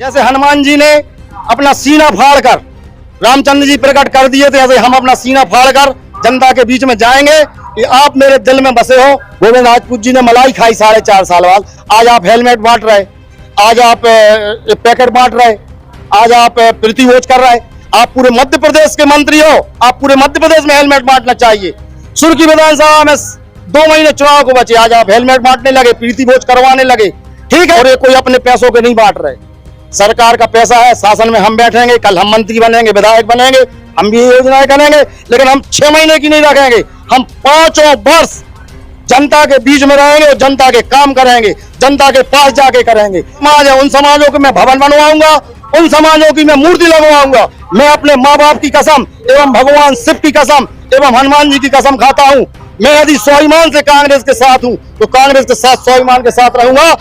जैसे हनुमान जी ने अपना सीना फाड़कर रामचंद्र जी प्रकट कर दिए थे, ऐसे हम अपना सीना फाड़कर जनता के बीच में जाएंगे कि आप मेरे दिल में बसे हो। गोविंद राजपूत जी ने मलाई खाई 4.5 साल बाद, आज आप हेलमेट बांट रहे, आज आप पैकेट बांट रहे, आज आप प्रीति भोज कर रहे। आप पूरे मध्य प्रदेश के मंत्री हो, आप पूरे मध्य प्रदेश में हेलमेट बांटना चाहिए। सुर्खी विधानसभा में 2 महीने चुनाव को बचे, आज आप हेलमेट बांटने लगे, प्रीति भोज करवाने लगे। ठीक है, और ये कोई अपने पैसों के नहीं बांट रहे, सरकार का पैसा है। शासन में हम बैठेंगे, कल हम मंत्री बनेंगे, विधायक बनेंगे, हम भी योजनाएं करेंगे, लेकिन हम 6 महीने की नहीं रखेंगे। हम 5 वर्ष जनता के बीच में रहेंगे और जनता के काम करेंगे, जनता के पास जाके करेंगे। समाज है, उन समाजों के मैं भवन बनवाऊंगा, उन समाजों की मैं मूर्ति लगवाऊंगा। मैं अपने माँ बाप की कसम एवं भगवान शिव की कसम एवं हनुमान जी की कसम खाता हूँ, मैं यदि स्वाभिमान से कांग्रेस के साथ हूँ तो कांग्रेस के साथ स्वाभिमान के साथ रहूंगा।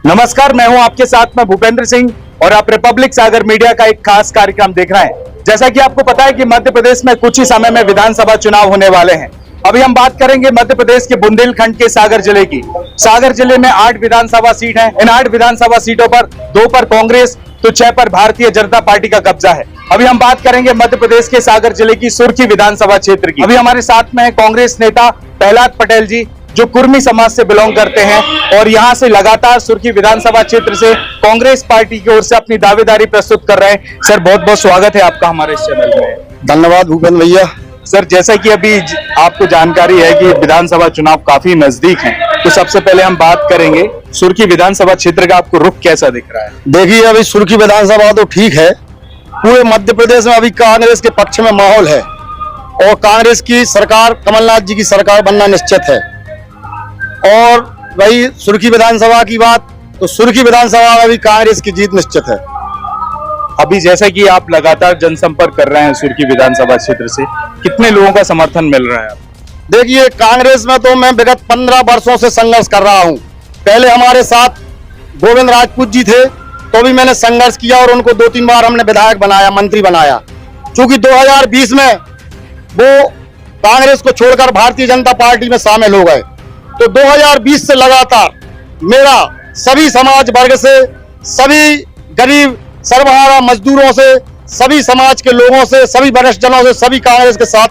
नमस्कार, मैं हूं आपके साथ में भूपेंद्र सिंह और आप रिपब्लिक सागर मीडिया का एक खास कार्यक्रम देख रहे हैं। जैसा कि आपको पता है कि मध्य प्रदेश में कुछ ही समय में विधानसभा चुनाव होने वाले हैं। अभी हम बात करेंगे मध्य प्रदेश के बुंदेलखंड के सागर जिले की। सागर जिले में 8 विधानसभा सीट हैं। इन 8 विधानसभा सीटों पर 2 पर कांग्रेस तो 6 पर भारतीय जनता पार्टी का कब्जा है। अभी हम बात करेंगे मध्य प्रदेश के सागर जिले की सुर्खी विधानसभा क्षेत्र की। अभी हमारे साथ में कांग्रेस नेता प्रहलाद पटेल जी, जो कुर्मी समाज से बिलोंग करते हैं और यहाँ से लगातार सुर्खी विधानसभा क्षेत्र से कांग्रेस पार्टी की ओर से अपनी दावेदारी प्रस्तुत कर रहे हैं। सर, बहुत बहुत स्वागत है आपका हमारे इस चैनल में। धन्यवाद भूपेंद्र भैया। सर, जैसा कि अभी आपको जानकारी है कि विधानसभा चुनाव काफी नजदीक हैं, तो सबसे पहले हम बात करेंगे सुर्खी विधानसभा क्षेत्र का आपको रुख कैसा दिख रहा है? देखिए, अभी सुर्खी विधानसभा तो ठीक है, पूरे मध्य प्रदेश में अभी कांग्रेस के पक्ष में माहौल है और कांग्रेस की सरकार, कमलनाथ जी की सरकार बनना निश्चित है। और वही सुर्खी विधानसभा की बात, तो सुर्खी विधानसभा में भी कांग्रेस की जीत निश्चित है। अभी जैसा कि आप लगातार जनसंपर्क कर रहे हैं सुर्खी विधानसभा क्षेत्र से, कितने लोगों का समर्थन मिल रहा है आपको? देखिए, कांग्रेस में तो मैं विगत 15 वर्षों से संघर्ष कर रहा हूं। पहले हमारे साथ गोविंद राजपूत जी थे, तो भी मैंने संघर्ष किया और उनको 2-3 बार हमने विधायक बनाया, मंत्री बनाया। चूंकि 2020 में वो कांग्रेस को छोड़कर भारतीय जनता पार्टी में शामिल हो गए, तो 2020 से लगातार मेरा सभी समाज वर्ग से, सभी गरीब सर्वहारा मजदूरों से, सभी समाज के लोगों से, सभी वरिष्ठ जनों से, सभी कांग्रेस के साथ,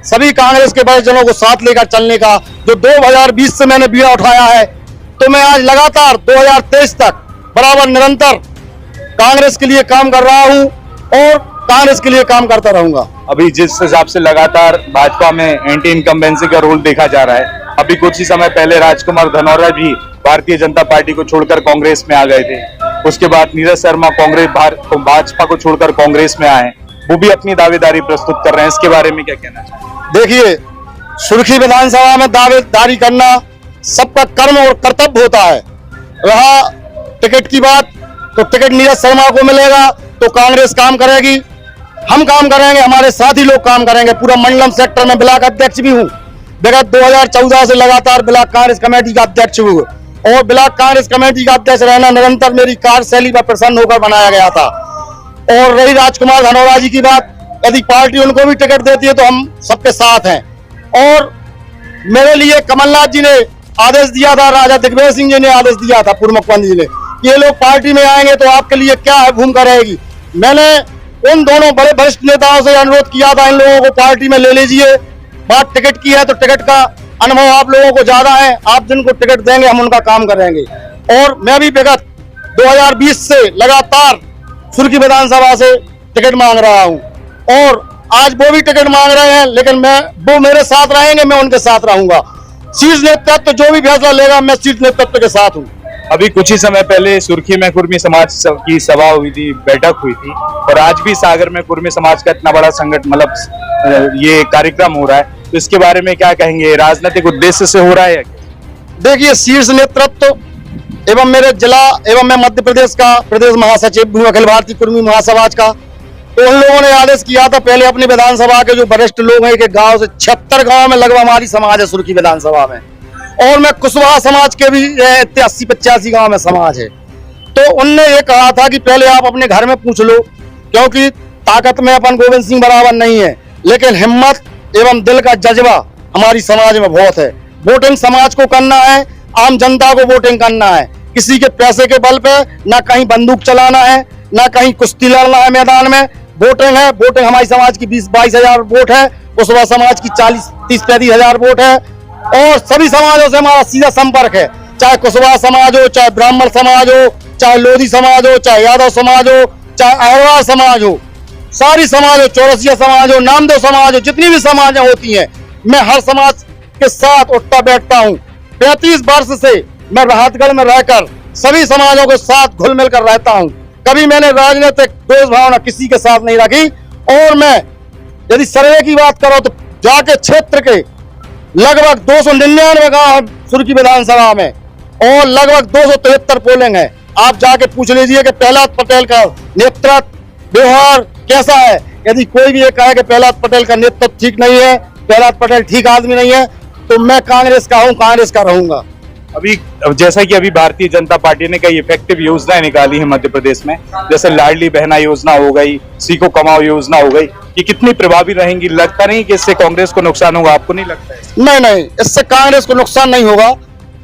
सभी कांग्रेस के वरिष्ठ जनों को साथ लेकर चलने का जो 2020 से मैंने बीड़ा उठाया है, तो मैं आज लगातार 2023 तक बराबर निरंतर कांग्रेस के लिए काम कर रहा हूं और कांग्रेस के लिए काम करता रहूंगा। अभी जिस हिसाब से लगातार भाजपा में एंटी इनकम्बेंसी का रोल देखा जा रहा है, अभी कुछ ही समय पहले राजकुमार धनौरा भी भारतीय जनता पार्टी को छोड़कर कांग्रेस में आ गए थे। उसके बाद नीरज शर्मा भाजपा को छोड़कर कांग्रेस में आए, वो भी अपनी दावेदारी प्रस्तुत कर रहे हैं। इसके बारे में क्या कहना चाहिए? देखिए, सुर्खी विधानसभा में दावेदारी करना सबका कर्म और कर्तव्य होता है। रहा टिकट की बात, तो टिकट नीरज शर्मा को मिलेगा तो कांग्रेस काम करेगी, हम काम करेंगे, हमारे साथी लोग काम करेंगे। पूरा मंडलम सेक्टर में ब्लॉक अध्यक्ष भी हूँ, विगत 2014 से लगातार ब्लॉक कांग्रेस कमेटी का अध्यक्ष हुए और ब्लॉक कांग्रेस कमेटी का अध्यक्ष रहना निरंतर मेरी कार्यशैली पर प्रसन्न होकर बनाया गया था। और रही राजकुमार धनौरा जी की बात, यदि पार्टी उनको भी टिकट देती है तो हम सबके साथ हैं। और मेरे लिए कमलनाथ जी ने आदेश दिया था, राजा दिग्विजय सिंह जी ने आदेश दिया था, पूर्व मुख्यमंत्री जी ने, कि ये लोग पार्टी में आएंगे तो आपके लिए क्या भूमिका रहेगी। मैंने उन दोनों बड़े वरिष्ठ नेताओं से अनुरोध किया था, इन लोगों को पार्टी में ले लीजिए। बात टिकट की है तो टिकट का अनुभव आप लोगों को ज्यादा है, आप जिनको टिकट देंगे हम उनका काम करेंगे। और मैं भी विगत 2020 से लगातार सुर्खी विधानसभा से टिकट मांग रहा हूं और आज वो भी टिकट मांग रहे हैं, लेकिन वो मेरे साथ रहेंगे, मैं उनके साथ रहूंगा। शीर्ष नेतृत्व जो भी फैसला लेगा, मैं शीर्ष नेतृत्व के साथ हूँ। अभी कुछ ही समय पहले सुर्खी में कुर्मी समाज की सभा हुई थी, बैठक हुई थी, और आज भी सागर में कुर्मी समाज का इतना बड़ा संगठन, मतलब ये कार्यक्रम हो रहा है, तो इसके बारे में क्या कहेंगे? राजनीतिक उद्देश्य से हो रहा है? देखिए, शीर्ष नेतृत्व एवं मेरे जिला एवं मैं मध्य प्रदेश का प्रदेश महासचिव हूँ अखिल भारतीय कुर्मी महासमाज का, तो उन लोगों ने आदेश किया था पहले अपनी विधानसभा के जो वरिष्ठ लोग हैं कि गांव से 76 गांव में लगभग हमारी समाज है सुर्खी विधानसभा में, और मैं कुशवाहा समाज के भी 80-85 गांव में समाज है। तो उनने ये कहा था कि पहले आप अपने घर में पूछ लो, क्योंकि ताकत में अपन गोविंद सिंह बराबर नहीं है, लेकिन हिम्मत एवं दिल का जज्बा हमारी समाज में बहुत है। वोटिंग समाज को करना है, आम जनता को वोटिंग करना है, किसी के पैसे के बल पे, ना कहीं बंदूक चलाना है, ना कहीं कुश्ती लड़ना है मैदान में। वोटिंग है, वोटिंग हमारी समाज की 20-22 हजार वोट है, कुशवाहा समाज की 40-30-35 हजार वोट है, और सभी समाजों से हमारा सीधा संपर्क है। चाहे कुशवाहा समाज हो, चाहे ब्राह्मण समाज हो, चाहे लोधी समाज हो, चाहे यादव समाज हो, चाहे अहिरवार समाज हो, सारी समाज हो, चौरसिया समाज हो, नामदेव समाज हो, जितनी भी समाजें होती हैं, मैं हर समाज के साथ उठता बैठता हूँ। 35 वर्ष से मैं राहतगढ़ में रहकर सभी समाजों के साथ घुल मिल कर रहता हूँ। कभी मैंने राजनीतिक द्वेष भावना किसी के साथ नहीं रखी। और मैं यदि सर्वे की बात करो तो जाके क्षेत्र के लगभग 299 गांव सुर्खी विधानसभा में और लगभग 273 पोलिंग है। आप जाके पूछ लीजिए कि प्रहलाद पटेल का नेतृत्व व्यवहार कैसा है। यदि कोई भी ये कहे कि प्रहलाद पटेल का नेतृत्व ठीक नहीं है, प्रहलाद पटेल ठीक आदमी नहीं है, तो मैं कांग्रेस का हूं, कांग्रेस का रहूंगा। अभी जैसा कि अभी भारतीय जनता पार्टी ने कई इफेक्टिव योजनाएं निकाली है मध्य प्रदेश में, जैसे लाडली बहना योजना हो गई, सीखो कमाओ योजना हो गई, ये कितनी प्रभावी रहेंगी? लगता नहीं कि इससे कांग्रेस को नुकसान होगा? आपको नहीं लगता है? नहीं, इससे कांग्रेस को नुकसान नहीं होगा,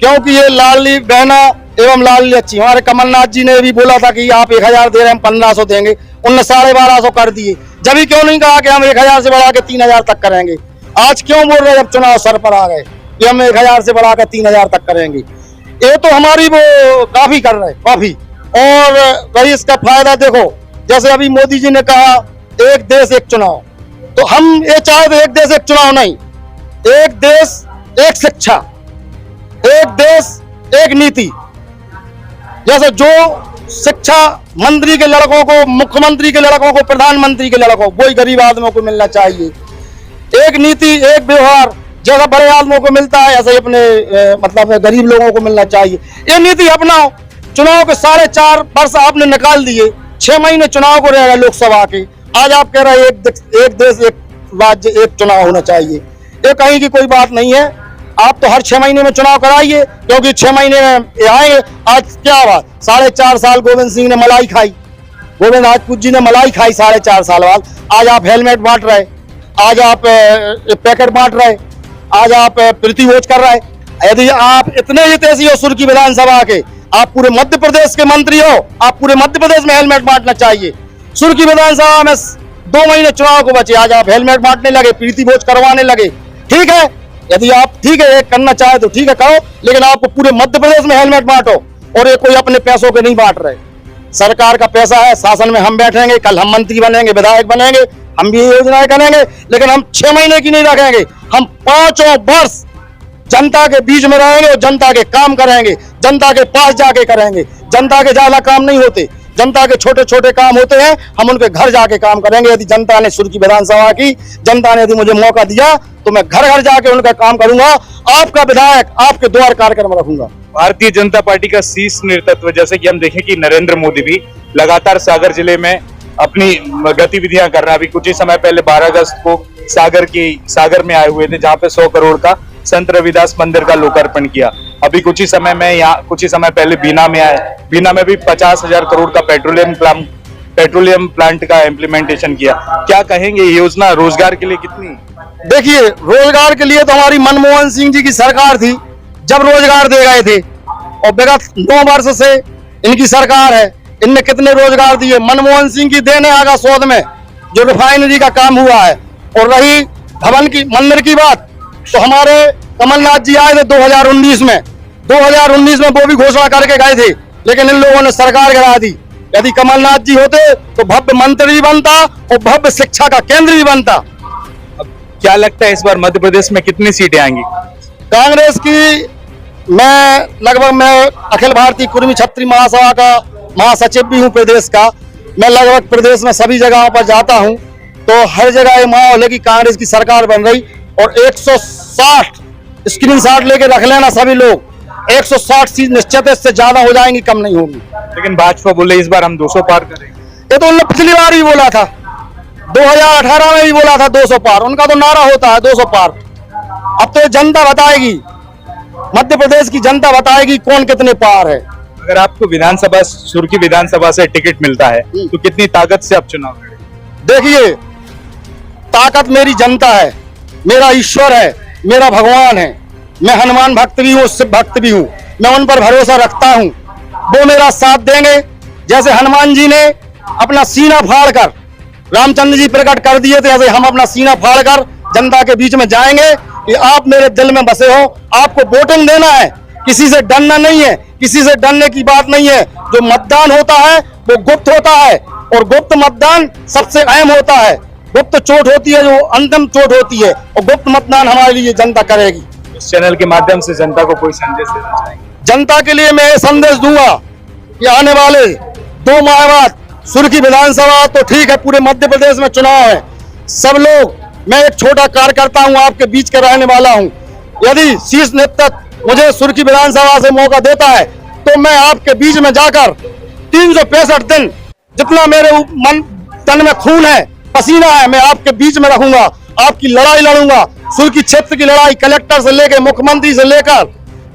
क्योंकि ये लाडली बहना एवं लाडली अच्छी, हमारे कमलनाथ जी ने भी बोला था कि आप 1000 दे रहे हैं, हम 1500 देंगे, उनने 1250 कर दिए। जब ही क्यों नहीं कहा कि हम 1000 से बढ़ा के 3000 तक करेंगे? आज क्यों बोल रहे जब चुनाव सर पर आ गए कि हम 1000 से बढ़ाकर 3000 तक करेंगे? ये तो हमारी वो काफी कर रहे, काफी। और वही इसका फायदा देखो, जैसे अभी मोदी जी ने कहा एक देश एक चुनाव, तो हम ये चाहे तो एक देश एक चुनाव नहीं, एक देश एक शिक्षा, एक देश एक नीति। जैसे जो शिक्षा मंत्री के लड़कों को, मुख्यमंत्री के लड़कों को, प्रधानमंत्री के लड़कों को, वही गरीब आदमियों को मिलना चाहिए। एक नीति एक व्यवहार जैसा बड़े आदमियों को मिलता है, ऐसे ही अपने मतलब गरीब लोगों को मिलना चाहिए। ये नीति अपनाओ। चुनाव के 4.5 वर्ष आपने निकाल दिए, 6 महीने चुनाव को रह गए लोकसभा के, आज आप कह रहे हैं एक देश एक राज्य एक चुनाव होना चाहिए। ये कहीं की कोई बात नहीं है। आप तो हर 6 महीने में चुनाव कराइए, क्योंकि 6 महीने में ये आएंगे। आज क्या बात, 4.5 साल गोविंद सिंह ने मलाई खाई, गोविंद राजपूत जी ने मलाई खाई 4.5 साल बाद। आज आप हेलमेट बांट रहे, आज आप पैकेट बांट रहे, आज आप प्रीति भोज कर रहे। यदि आप इतने हितैषी हो सुर्खी विधानसभा के, आप पूरे मध्य प्रदेश के मंत्री हो, आप पूरे मध्य प्रदेश में हेलमेट बांटना चाहिए। सुर्खी विधानसभा में 2 महीने चुनाव को बचे, आज आप हेलमेट बांटने लगे, प्रीति भोज करवाने लगे। ठीक है, यदि आप ठीक है करना चाहे तो ठीक है करो, लेकिन आपको पूरे मध्य प्रदेश में हेलमेट बांटो। और ये कोई अपने पैसों के नहीं बांट रहे, सरकार का पैसा है। शासन में हम बैठेंगे, कल हम मंत्री बनेंगे, विधायक बनेंगे, हम भी योजनाएं करेंगे, लेकिन हम 6 महीने की नहीं रखेंगे। हम 5 वर्ष जनता के बीच में रहेंगे और जनता के काम करेंगे, जनता के पास जाके करेंगे। जनता के ज्यादा काम नहीं होते, जनता के छोटे छोटे काम होते हैं, हम उनके घर जाके काम करेंगे। यदि जनता ने सुर्खी विधानसभा की, जनता ने यदि मुझे मौका दिया तो मैं घर घर जाके उनका काम करूंगा। आपका विधायक आपके द्वार कार्यक्रम रखूंगा। भारतीय जनता पार्टी का शीर्ष नेतृत्व, जैसे कि हम देखें कि नरेंद्र मोदी भी लगातार सागर जिले में अपनी गतिविधियां कर रहे हैं। अभी कुछ ही समय पहले 12 अगस्त को सागर में आए हुए थे, जहां पे 100 करोड़ का संत रविदास मंदिर का लोकार्पण किया। अभी कुछ ही समय पहले बीना में आए, बीना में भी 50,000 करोड़ का पेट्रोलियम प्लांट का इम्प्लीमेंटेशन किया। क्या कहेंगे, ये योजना रोजगार के लिए कितनी? देखिए, रोजगार के लिए तो हमारी मनमोहन सिंह जी की सरकार थी जब रोजगार दे गए थे, और विगत 9 वर्ष से इनकी सरकार है, इनने कितने रोजगार दिए। मनमोहन सिंह की देन है आगा सौद में जो रिफाइनरी का काम हुआ है। और रही भवन की मंदिर की बात, तो हमारे कमलनाथ जी आए थे 2019 में वो भी घोषणा करके गए थे, लेकिन इन लोगों ने सरकार गिरा दी। यदि कमलनाथ जी होते तो भव्य मंत्री भी बनता और भव्य शिक्षा का केंद्र भी बनता। अब क्या लगता है इस बार मध्य प्रदेश में कितनी सीटें आएंगी कांग्रेस की? मैं अखिल भारतीय कुर्मी छत्री महासभा का महासचिव भी हूँ प्रदेश का। मैं लगभग प्रदेश में सभी जगहों पर जाता हूँ, तो हर जगह ये माहौल है कि कांग्रेस की सरकार बन रही। और 160 स्क्रीनशॉट लेके रख लेना सभी लोग, 160 सीट निश्चित है, इससे ज्यादा हो जाएंगी, कम नहीं होगी। लेकिन भाजपा बोले इस बार हम 200 पार करेंगे। ये तो उन्होंने पिछली बार भी बोला था, 2018 में भी बोला था 200 पार, उनका तो नारा होता है 200 पार। अब तो जनता बताएगी, मध्य प्रदेश की जनता बताएगी कौन कितने पार है। अगर आपको सुर्खी विधानसभा से टिकट मिलता है तो कितनी ताकत से आप चुनाव लड़ेंगे? देखिए, ताकत मेरी जनता है, मेरा ईश्वर है, मेरा भगवान है। मैं हनुमान भक्त भी हूँ, शिव भक्त भी हूँ, मैं उन पर भरोसा रखता हूँ। वो मेरा साथ देंगे। जैसे हनुमान जी ने अपना सीना फाड़कर रामचंद्र जी प्रकट कर दिए थे, ऐसे हम अपना सीना फाड़कर जनता के बीच में जाएंगे कि आप मेरे दिल में बसे हो, आपको वोटिंग देना है, किसी से डरना नहीं है, किसी से डरने की बात नहीं है। जो मतदान होता है वो गुप्त होता है और गुप्त मतदान सबसे अहम होता है। गुप्त चोट होती है जो अंतिम चोट होती है, और गुप्त मतदान हमारे लिए जनता करेगी। इस चैनल के माध्यम से जनता को कोई संदेश देना चाहेंगे? जनता के लिए मैं ये संदेश दूंगा कि आने वाले 2 माह बाद सुर्खी विधानसभा तो ठीक है, पूरे मध्य प्रदेश में चुनाव है, सब लोग, मैं एक छोटा कार्यकर्ता हूं, आपके बीच के रहने वाला हूं। यदि शीर्ष नेतृत्व मुझे सुर्खी विधानसभा से मौका देता है तो मैं आपके बीच में जाकर 365 दिन जितना मेरे मन तन में खून है, पसीना है, मैं आपके बीच में रखूंगा, आपकी लड़ाई लड़ूंगा। सुर्खी क्षेत्र की लड़ाई कलेक्टर से लेकर मुख्यमंत्री से लेकर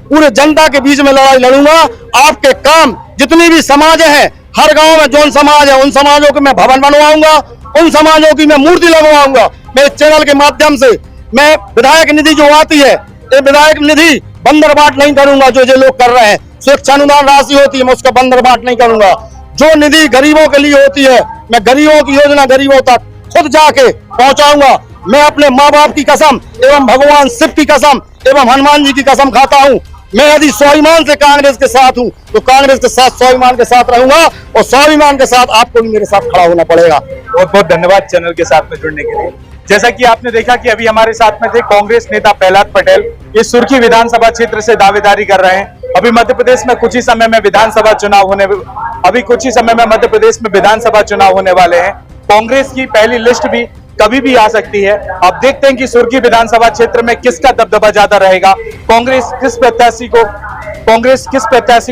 पूरे जनता के बीच में लड़ाई लड़ूंगा। आपके काम जितनी भी समाज है, हर गांव में जो समाज है उन समाजों के मैं भवन बनवाऊंगा, उन समाजों की मैं मूर्ति लगवाऊंगा। मेरे चैनल के माध्यम से मैं विधायक निधि जो आती है, ये विधायक निधि बंदर बाट नहीं करूंगा जो लोग कर रहे हैं। सुरक्षा अनुदान राशि होती है, मैं उसका बंदर बाट नहीं करूंगा। जो निधि गरीबों के लिए होती है, मैं गरीबों की योजना गरीबों तक खुद जाके पहुंचाऊंगा। मैं अपने माँ बाप की कसम एवं भगवान शिव की कसम एवं हनुमान जी की कसम खाता हूँ, मैं यदि स्वाभिमान से कांग्रेस के साथ हूँ तो कांग्रेस के साथ स्वाभिमान के साथ रहूंगा, और स्वाभिमान के साथ आपको भी मेरे साथ खड़ा होना पड़ेगा। बहुत बहुत धन्यवाद चैनल के साथ में जुड़ने के लिए। जैसा कि आपने देखा कि अभी हमारे साथ में थे कांग्रेस नेता प्रहलाद पटेल, इस सुर्खी विधानसभा क्षेत्र से दावेदारी कर रहे हैं। अभी मध्य प्रदेश में कुछ ही समय में विधानसभा चुनाव होने वाले हैं। कांग्रेस की पहली लिस्ट भी कभी भी आ सकती है। अब देखते हैं कि सुर्खी विधानसभा क्षेत्र में किसका दबदबा ज्यादा रहेगा, कांग्रेस किस प्रत्याशी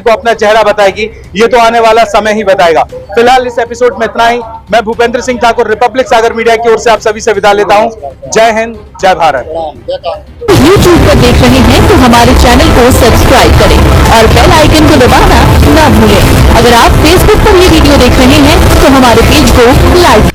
को अपना चेहरा बताएगी, ये तो आने वाला समय ही बताएगा। फिलहाल इस एपिसोड में इतना ही। मैं भूपेंद्र सिंह ठाकुर रिपब्लिक सागर मीडिया की ओर से आप सभी से विदा लेता हूं। जय हिंद, जय भारत। YouTube पर देख रहे हैं तो हमारे चैनल को सब्सक्राइब करें और बेल आइकन को दबाना ना भूलें। अगर आप Facebook पर ये वीडियो देख रहे हैं तो हमारे पेज को लाइक